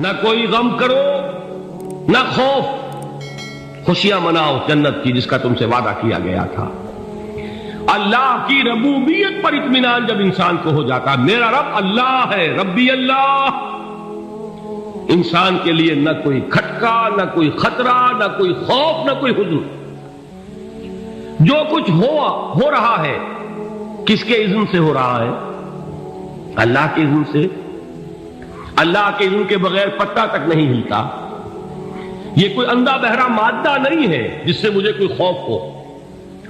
نہ کوئی غم کرو نہ خوف، خوشیاں مناؤ جنت کی جس کا تم سے وعدہ کیا گیا تھا۔ اللہ کی ربوبیت پر اطمینان جب انسان کو ہو جاتا، میرا رب اللہ ہے، ربی اللہ، انسان کے لیے نہ کوئی کھٹکا، نہ کوئی خطرہ، نہ کوئی خوف، نہ کوئی حزن۔ جو کچھ ہو رہا ہے کس کے اذن سے ہو رہا ہے؟ اللہ کے اذن سے۔ اللہ کے اذن کے بغیر پتا تک نہیں ہلتا۔ یہ کوئی اندھا بہرا مادہ نہیں ہے جس سے مجھے کوئی خوف ہو۔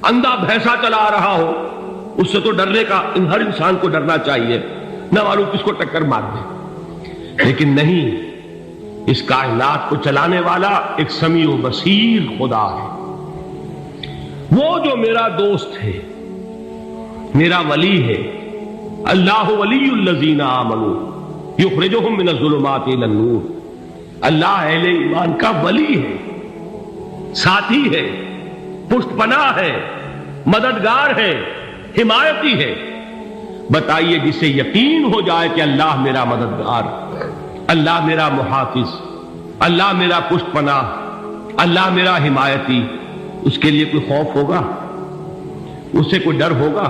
اندھا بھینسا چلا آ رہا ہو اس سے تو ڈرنے کا ہر انسان کو ڈرنا چاہیے، نہ معلوم کس کو ٹکر مار دے۔ لیکن نہیں، اس کائنات کو چلانے والا ایک سمیع و بصیر خدا ہے، وہ جو میرا دوست ہے، میرا ولی ہے۔ اللہ ولی الذین آمنوا یخرجہم من الظلمات الی النور۔ اللہ اہل ایمان کا ولی ہے، ساتھی ہے، پشت پناہ ہے، مددگار ہے، حمایتی ہے۔ بتائیے جسے یقین ہو جائے کہ اللہ میرا مددگار، اللہ میرا محافظ، اللہ میرا پشت پناہ، اللہ میرا حمایتی، اس کے لیے کوئی خوف ہوگا؟ اس سے کوئی ڈر ہوگا؟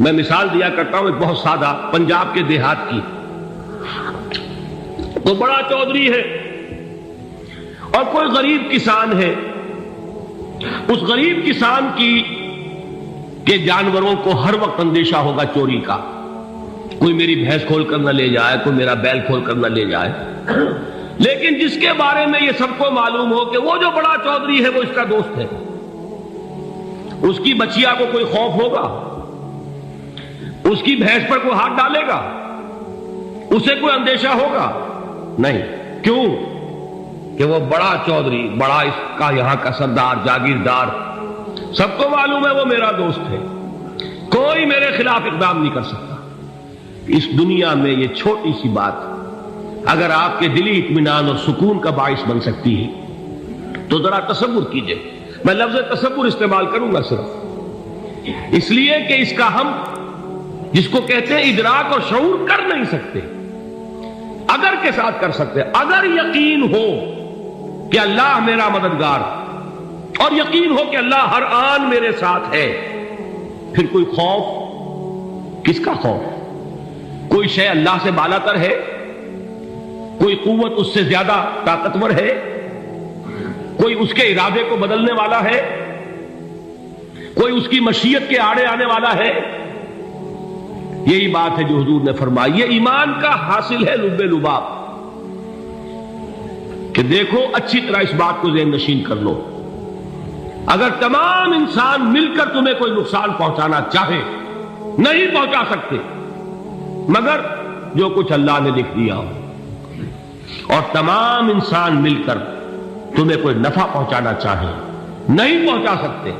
میں مثال دیا کرتا ہوں ایک بہت سادہ، پنجاب کے دیہات کی۔ تو بڑا چودھری ہے اور کوئی غریب کسان ہے۔ اس غریب کسان کے جانوروں کو ہر وقت اندیشہ ہوگا چوری کا، کوئی میری بھینس کھول کر نہ لے جائے، کوئی میرا بیل کھول کر نہ لے جائے۔ لیکن جس کے بارے میں یہ سب کو معلوم ہو کہ وہ جو بڑا چودھری ہے وہ اس کا دوست ہے، اس کی بچیا کو کوئی خوف ہوگا؟ اس کی بھینس پر کوئی ہاتھ ڈالے گا؟ اسے کوئی اندیشہ ہوگا؟ نہیں۔ کیوں؟ کہ وہ بڑا چودھری، بڑا اس کا یہاں کا سردار، جاگیردار، سب کو معلوم ہے وہ میرا دوست ہے، کوئی میرے خلاف اقدام نہیں کر سکتا۔ اس دنیا میں یہ چھوٹی سی بات اگر آپ کے دلی اطمینان اور سکون کا باعث بن سکتی ہے تو ذرا تصور کیجئے۔ میں لفظ تصور استعمال کروں گا صرف اس لیے کہ اس کا ہم جس کو کہتے ہیں ادراک اور شعور کر نہیں سکتے، اگر کے ساتھ کر سکتے۔ اگر یقین ہو کہ اللہ میرا مددگار اور یقین ہو کہ اللہ ہر آن میرے ساتھ ہے، پھر کوئی خوف؟ کس کا خوف؟ کوئی شے اللہ سے بالا تر ہے؟ کوئی قوت اس سے زیادہ طاقتور ہے؟ کوئی اس کے ارادے کو بدلنے والا ہے؟ کوئی اس کی مشیت کے آڑے آنے والا ہے؟ یہی بات ہے جو حضور نے فرمائی، یہ ایمان کا حاصل ہے لب لباب، کہ دیکھو اچھی طرح اس بات کو ذہن نشین کر لو، اگر تمام انسان مل کر تمہیں کوئی نقصان پہنچانا چاہے نہیں پہنچا سکتے، مگر جو کچھ اللہ نے لکھ دیا ہو، اور تمام انسان مل کر تمہیں کوئی نفع پہنچانا چاہے نہیں پہنچا سکتے،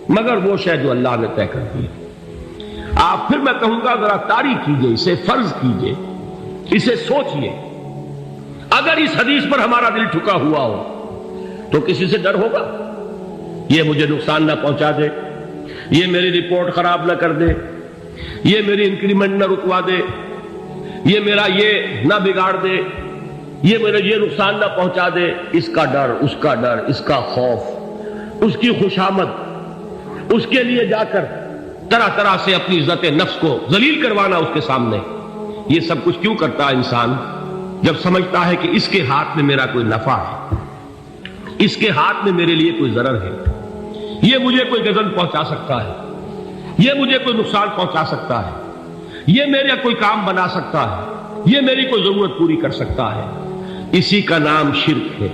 مگر وہ شے جو اللہ نے طے کر دی۔ آپ پھر میں کہوں گا ذرا طاری کیجئے، اسے فرض کیجئے، اسے سوچئے۔ اگر اس حدیث پر ہمارا دل ٹھکا ہوا ہو تو کسی سے ڈر ہوگا؟ یہ مجھے نقصان نہ پہنچا دے، یہ میری رپورٹ خراب نہ کر دے، یہ میری انکریمنٹ نہ رکوا دے، یہ میرا یہ نہ بگاڑ دے، یہ میرا یہ نقصان نہ پہنچا دے۔ اس کا ڈر، اس کا ڈر، اس کا خوف، اس کی خوشامد، اس کے لیے جا کر طرح طرح سے اپنی عزت نفس کو ذلیل کروانا اس کے سامنے، یہ سب کچھ کیوں کرتا ہے انسان؟ جب سمجھتا ہے کہ اس کے ہاتھ میں میرا کوئی نفع ہے، اس کے ہاتھ میں میرے لیے کوئی ضرر ہے، یہ مجھے کوئی غضب پہنچا سکتا ہے، یہ مجھے کوئی نقصان پہنچا سکتا ہے، یہ میرا کوئی کام بنا سکتا ہے، یہ میری کوئی ضرورت پوری کر سکتا ہے، اسی کا نام شرک ہے۔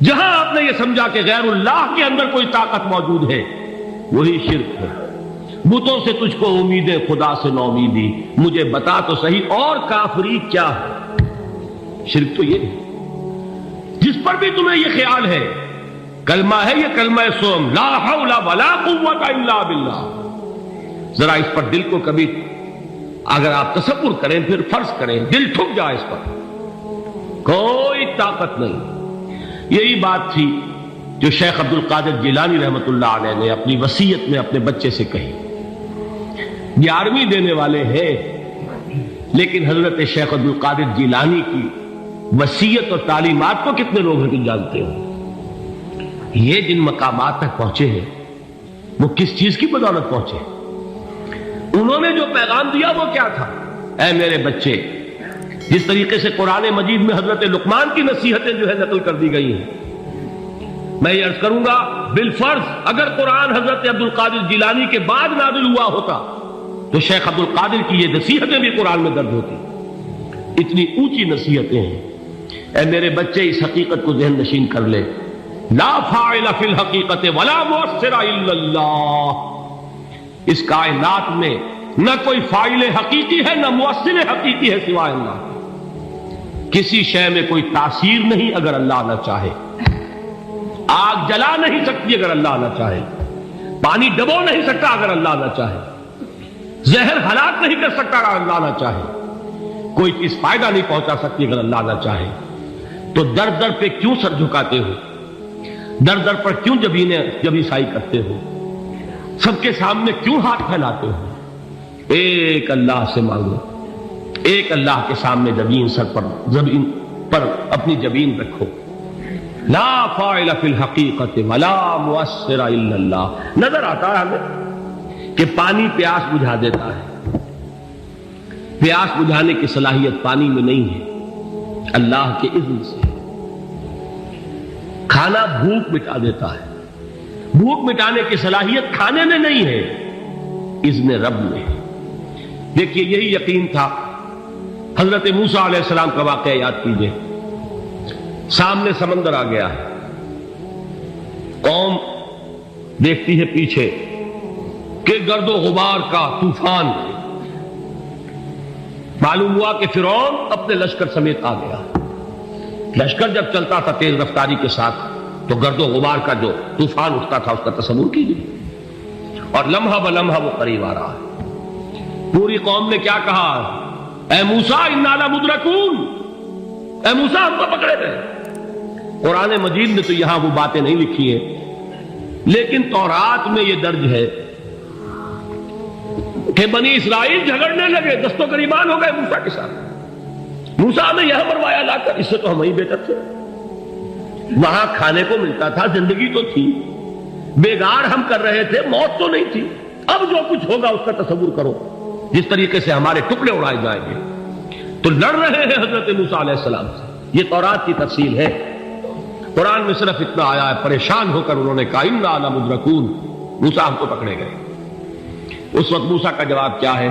جہاں آپ نے یہ سمجھا کہ غیر اللہ کے اندر کوئی طاقت موجود ہے، وہی شرک ہے۔ بتوں سے تجھ کو امید خدا سے نو امیدی، مجھے بتا تو صحیح اور کافری کیا ہے؟ شرک تو یہ ہے جس پر بھی تمہیں یہ خیال ہے، کلمہ ہے یہ کلمہ سوم، لا حول ولا قوت الا باللہ، ذرا اس پر دل کو کبھی اگر آپ تصور کریں، پھر فرض کریں، دل ٹھک جائے اس پر، کوئی طاقت نہیں۔ یہی بات تھی جو شیخ عبد القادر جیلانی رحمۃ اللہ علیہ نے اپنی وصیت میں اپنے بچے سے کہی۔ 11ویں دینے والے ہیں، لیکن حضرت شیخ عبد القادر جیلانی کی وصیت اور تعلیمات کو کتنے لوگ ہیں کہ جانتے ہو؟ یہ جن مقامات تک پہنچے ہیں وہ کس چیز کی بدولت پہنچے؟ انہوں نے جو پیغام دیا وہ کیا تھا؟ اے میرے بچے، جس طریقے سے قرآن مجید میں حضرت لقمان کی نصیحتیں جو ہے نقل کر دی گئی ہیں، میں یہ عرض کروں گا بالفرض اگر قرآن حضرت عبد القادر جیلانی کے بعد نازل ہوا ہوتا تو شیخ عبد القادر کی یہ نصیحتیں بھی قرآن میں درج ہوتی۔ اتنی اونچی نصیحتیں ہیں۔ اے میرے بچے، اس حقیقت کو ذہن نشین کر لے، لا فاعل فی الحقیقت ولا مؤثر الا اللہ۔ اس کائنات میں نہ کوئی فاعل حقیقی ہے نہ مؤثر حقیقی ہے سوائے اللہ۔ کسی شے میں کوئی تاثیر نہیں اگر اللہ نہ چاہے۔ آگ جلا نہیں سکتی اگر اللہ نہ چاہے، پانی ڈبو نہیں سکتا اگر اللہ نہ چاہے، زہر ہلاک نہیں کر سکتا اگر اللہ نہ چاہے، کوئی چیز فائدہ نہیں پہنچا سکتی اگر اللہ نہ چاہے۔ تو در در پہ کیوں سر جھکاتے ہو؟ در در پر کیوں جبیں سائی کرتے ہو؟ سب کے سامنے کیوں ہاتھ پھیلاتے ہو؟ ایک اللہ سے مانگو، ایک اللہ کے سامنے زمین پر اپنی جبین رکھو۔ لا فاعل فی الحقیقت ولا مؤثر الا اللہ۔ نظر آتا ہے ہمیں کہ پانی پیاس بجھا دیتا ہے، پیاس بجھانے کی صلاحیت پانی میں نہیں ہے، اللہ کے اذن سے۔ کھانا بھوک مٹا دیتا ہے، بھوک مٹانے کی صلاحیت کھانے میں نہیں ہے، اذن رب میں۔ دیکھیے یہی یقین تھا حضرت موسیٰ علیہ السلام کا واقعہ یاد کیجئے۔ سامنے سمندر آ گیا ہے، قوم دیکھتی ہے پیچھے کہ گرد و غبار کا طوفان، معلوم ہوا کہ فرعون اپنے لشکر سمیت آ گیا۔ لشکر جب چلتا تھا تیز رفتاری کے ساتھ تو گرد و غبار کا جو طوفان اٹھتا تھا اس کا تصور کیجیے، اور لمحہ بلمحہ وہ قریب آ رہا ہے۔ پوری قوم نے کیا کہا؟ اے موسیٰ انا لمدرکون، اے موسیٰ ہم کو پکڑے گئے۔ قرآن مجید نے تو یہاں وہ باتیں نہیں لکھی ہیں، لیکن تورات میں یہ درج ہے کہ بنی اسرائیل جھگڑنے لگے، دست و گریبان ہو گئے موسیٰ کے ساتھ۔ موسیٰ نے یہاں مروایا لا کر، اس سے تو ہم ہی بہتر تھے، وہاں کھانے کو ملتا تھا، زندگی تو تھی، بیگار ہم کر رہے تھے، موت تو نہیں تھی۔ اب جو کچھ ہوگا اس کا تصور کرو، جس طریقے سے ہمارے ٹکڑے اڑائے جائیں گے۔ تو لڑ رہے ہیں حضرت موسیٰ علیہ السلام سے، یہ تورات کی تفصیل ہے۔ قرآن میں صرف اتنا آیا ہے، پریشان ہو کر انہوں نے کہا انا لمدرکون، موسیٰ ہم تو پکڑے گئے۔ اس وقت موسیٰ کا جواب کیا ہے؟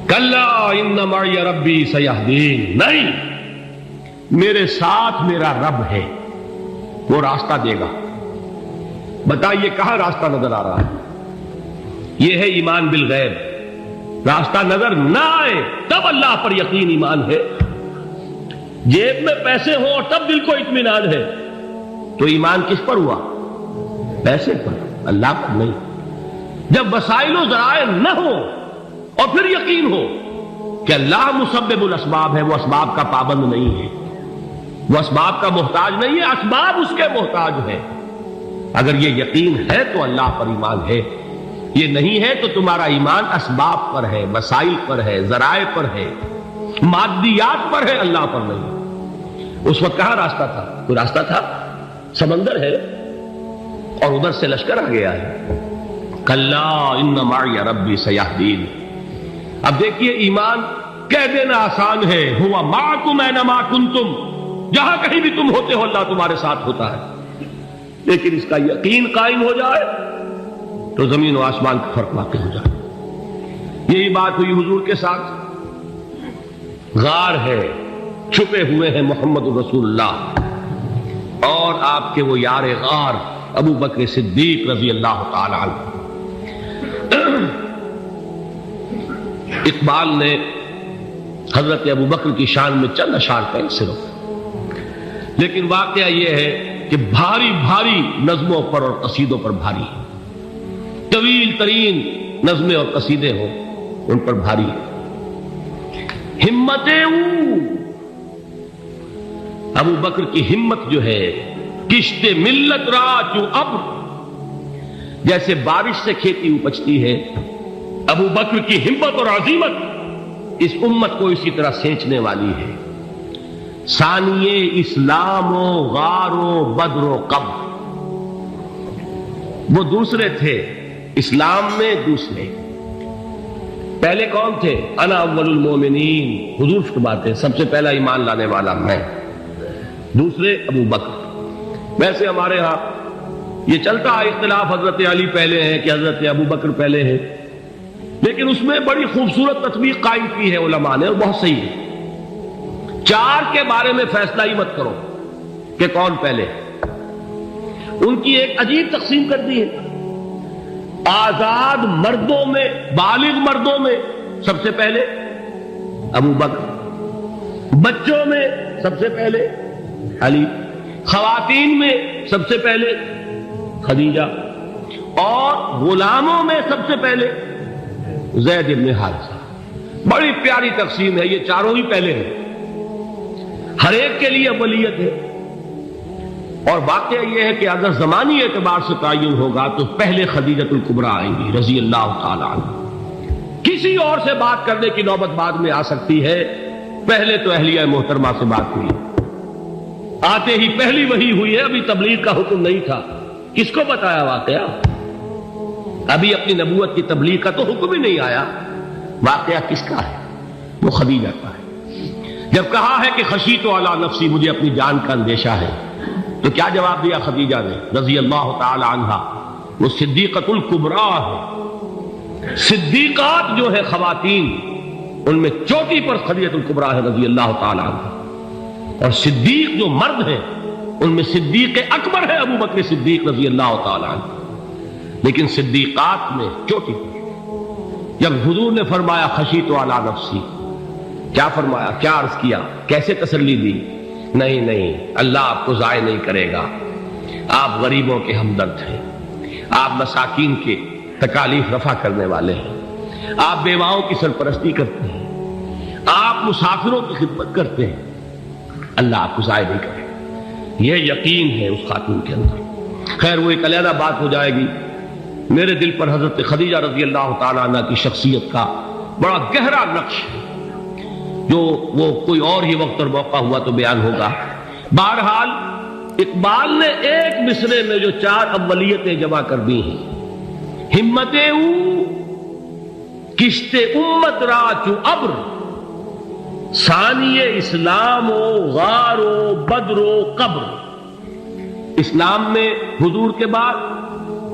کلا ان معی ربی سیہدین، نہیں، میرے ساتھ میرا رب ہے، وہ راستہ دے گا۔ بتائیے کہاں راستہ نظر آ رہا ہے؟ یہ ہے ایمان بالغیب۔ راستہ نظر نہ آئے تب اللہ پر یقین ایمان ہے۔ جیب میں پیسے ہوں اور تب دل کو اطمینان ہے تو ایمان کس پر ہوا؟ پیسے پر، اللہ پر نہیں۔ جب وسائل و ذرائع نہ ہو اور پھر یقین ہو کہ اللہ مسبب الاسباب ہے، وہ اسباب کا پابند نہیں ہے، وہ اسباب کا محتاج نہیں ہے، اسباب اس کے محتاج ہے۔ اگر یہ یقین ہے تو اللہ پر ایمان ہے، یہ نہیں ہے تو تمہارا ایمان اسباب پر ہے، وسائل پر ہے، ذرائع پر ہے، مادیات پر ہے، اللہ پر نہیں۔ اس وقت کہاں راستہ تھا؟ کوئی راستہ تھا؟ سمندر ہے اور ادھر سے لشکر آ گیا ہے۔ کلا ان معی ربی سیہدین۔ اب دیکھیے ایمان کہہ دینا آسان ہے، ہوا معکم اینما کنتم، جہاں کہیں بھی تم ہوتے ہو اللہ تمہارے ساتھ ہوتا ہے، لیکن اس کا یقین قائم ہو جائے تو زمین و آسمان کا فرق واقع ہو جائے۔ یہی بات ہوئی حضور کے ساتھ۔ غار ہے، چھپے ہوئے ہیں محمد رسول اللہ اور آپ کے وہ یار غار ابو بکر صدیق رضی اللہ تعالی عنہ۔ اقبال نے حضرت ابو بکر کی شان میں چند اشعار کہیں صرف، لیکن واقعہ یہ ہے کہ بھاری بھاری نظموں پر اور قصیدوں پر بھاری ہے، طویل ترین نظمیں اور قصیدے ہوں ان پر بھاری ہے۔ ہمتیں ابو بکر کی ہمت جو ہے، کشت ملت را چوں اب، جیسے بارش سے کھیتی اپجتی ہے، ابو بکر کی ہمت اور عزیمت اس امت کو اسی طرح سینچنے والی ہے. ثانیے اسلام و غار و بدر و قبر، وہ دوسرے تھے اسلام میں دوسرے. پہلے کون تھے؟ انا اول المومنین، حضور فرماتے سب سے پہلا ایمان لانے والا میں. دوسرے ابو بکر. ویسے ہمارے ہاں یہ چلتا ہے اختلاف، حضرت علی پہلے ہیں کہ حضرت ابو بکر پہلے ہیں، لیکن اس میں بڑی خوبصورت تطبیق قائم کی ہے علماء نے، اور بہت صحیح ہے. چار کے بارے میں فیصلہ ہی مت کرو کہ کون پہلے. ان کی ایک عجیب تقسیم کر دی ہے. آزاد مردوں میں، بالغ مردوں میں سب سے پہلے ابو بکر، بچوں میں سب سے پہلے علی، خواتین میں سب سے پہلے خدیجہ، اور غلاموں میں سب سے پہلے زید بن حارثہ. بڑی پیاری تقسیم ہے، یہ چاروں ہی پہلے ہیں، ہر ایک کے لیے اولیت ہے. اور واقعہ یہ ہے کہ اگر زمانی اعتبار سے تعین ہوگا تو پہلے خدیجۃ الکبریٰ آئیں گی رضی اللہ تعالی عنہ. کسی اور سے بات کرنے کی نوبت بعد میں آ سکتی ہے، پہلے تو اہلیہ محترمہ سے بات ہوئی. آتے ہی پہلی وحی ہوئی ہے، ابھی تبلیغ کا حکم نہیں تھا. کس کو بتایا واقعہ؟ ابھی اپنی نبوت کی تبلیغ کا تو حکم ہی نہیں آیا. واقعہ کس کا ہے؟ وہ خدیجہ کا ہے. جب کہا ہے کہ خشیت علی نفسی، مجھے اپنی جان کا اندیشہ ہے، تو کیا جواب دیا خدیجہ نے رضی اللہ تعالی عنہا؟ وہ صدیقۃ الکبریٰ ہے. صدیقات جو ہے خواتین، ان میں چوٹی پر خدیجۃ الکبریٰ ہے رضی اللہ تعالی عنہا. اور صدیق جو مرد ہیں ان میں صدیق اکبر ہے ابو بکر صدیق رضی اللہ تعالی عنہ. لیکن صدیقات میں چوٹی پر. جب حضور نے فرمایا خشیت علی نفسی، کیا فرمایا؟ کیا عرض کیا؟ کیسے تسلی دی؟ نہیں نہیں، اللہ آپ کو ضائع نہیں کرے گا. آپ غریبوں کے ہمدرد ہیں، آپ مساکین کے تکالیف رفع کرنے والے ہیں، آپ بیواؤں کی سرپرستی کرتے ہیں، آپ مسافروں کی خدمت کرتے ہیں. اللہ آپ کو ضائع نہیں کرے گا، یہ یقین ہے اس خاتون کے اندر. خیر وہ ایک علیحدہ بات ہو جائے گی. میرے دل پر حضرت خدیجہ رضی اللہ تعالی عنہ کی شخصیت کا بڑا گہرا نقش ہے، جو وہ کوئی اور ہی وقت اور موقع ہوا تو بیان ہوگا. بہرحال اقبال نے ایک مصرے میں جو چار اولیتیں جمع کر دی ہیں، ہمت او کشت امت را چو ابر، ثانی اسلام و غار و بدر و قبر. اسلام میں حضور کے بعد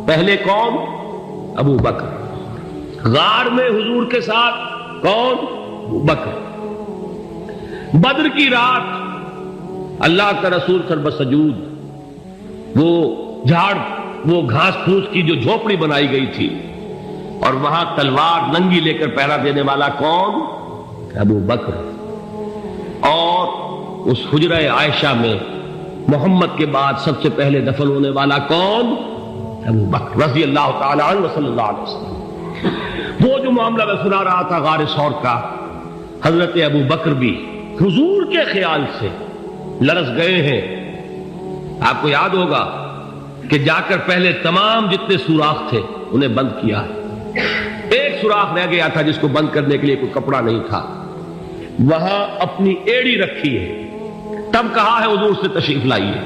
پہلے کون؟ ابو بکر. غار میں حضور کے ساتھ کون؟ ابو بکر. بدر کی رات اللہ کا رسول سرب سجود، وہ گھاس پھوس کی جو جھوپڑی بنائی گئی تھی، اور وہاں تلوار ننگی لے کر پہرا دینے والا کون؟ ابو بکر. اور اس حجرہ عائشہ میں محمد کے بعد سب سے پہلے دفن ہونے والا کون؟ ابو بکر رضی اللہ تعالی عنہ صلی اللہ علیہ وسلم. وہ جو معاملہ میں سنا رہا تھا غار ثور کا، حضرت ابو بکر بھی حضور کے خیال سے لرز گئے ہیں. آپ کو یاد ہوگا کہ جا کر پہلے تمام جتنے سوراخ تھے انہیں بند کیا ہے. ایک سوراخ رہ گیا تھا جس کو بند کرنے کے لیے کوئی کپڑا نہیں تھا. وہاں اپنی ایڑی رکھی ہے، تب کہا ہے حضور سے تشریف لائیے،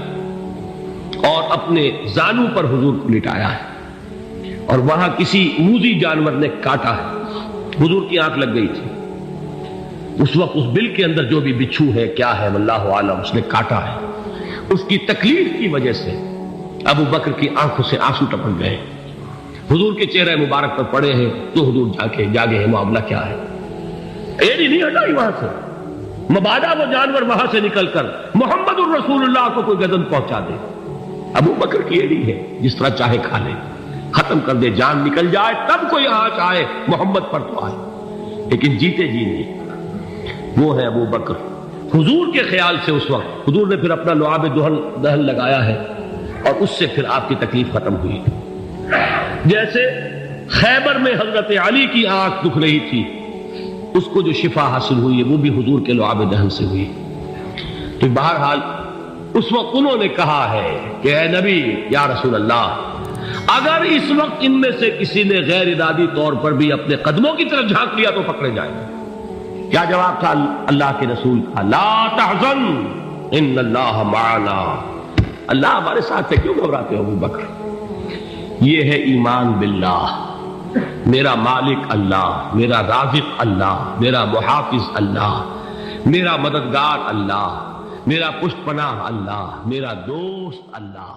اور اپنے زانو پر حضور کو لٹایا ہے. اور وہاں کسی موذی جانور نے کاٹا ہے، حضور کی آنکھ لگ گئی تھی. اس وقت اس بل کے اندر جو بھی بچھو ہے کیا ہے واللہ عالم، اس نے کاٹا ہے. اس کی تکلیف کی وجہ سے ابو بکر کی آنکھوں سے آنسو ٹپک گئے. حضور کے چہرے مبارک پر پڑے ہیں تو حضور جاگے ہیں، معاملہ کیا ہے؟ ایڑی نہیں ہٹائی وہاں سے، مبادا وہ جانور وہاں سے نکل کر محمد الرسول اللہ کو کوئی گزن پہنچا دے. ابو بکر کی ایڑی ہے، جس طرح چاہے کھا لے، ختم کر دے، جان نکل جائے تب کوئی آنچ آئے، محمد پر تو آئے، لیکن جیتے جی نہیں. وہ ہے ابو بکر. حضور کے خیال سے اس وقت حضور نے پھر اپنا لعاب دہن لگایا ہے، اور اس سے پھر آپ کی تکلیف ختم ہوئی. جیسے خیبر میں حضرت علی کی آنکھ دکھ رہی تھی، اس کو جو شفا حاصل ہوئی ہے وہ بھی حضور کے لعاب دہن سے ہوئی. تو بہرحال اس وقت انہوں نے کہا ہے کہ اے نبی یا رسول اللہ، اگر اس وقت ان میں سے کسی نے غیر ارادی طور پر بھی اپنے قدموں کی طرف جھانک لیا تو پکڑے جائیں. کیا جواب تھا اللہ کے رسول کا؟ لا تحزن ان اللہ معنا، اللہ ہمارے ساتھ ہے، کیوں گھبراتے ہو ابو بکر؟ یہ ہے ایمان باللہ، میرا مالک اللہ، میرا رازق اللہ، میرا محافظ اللہ، میرا مددگار اللہ، میرا پشت پناہ اللہ، میرا دوست اللہ۔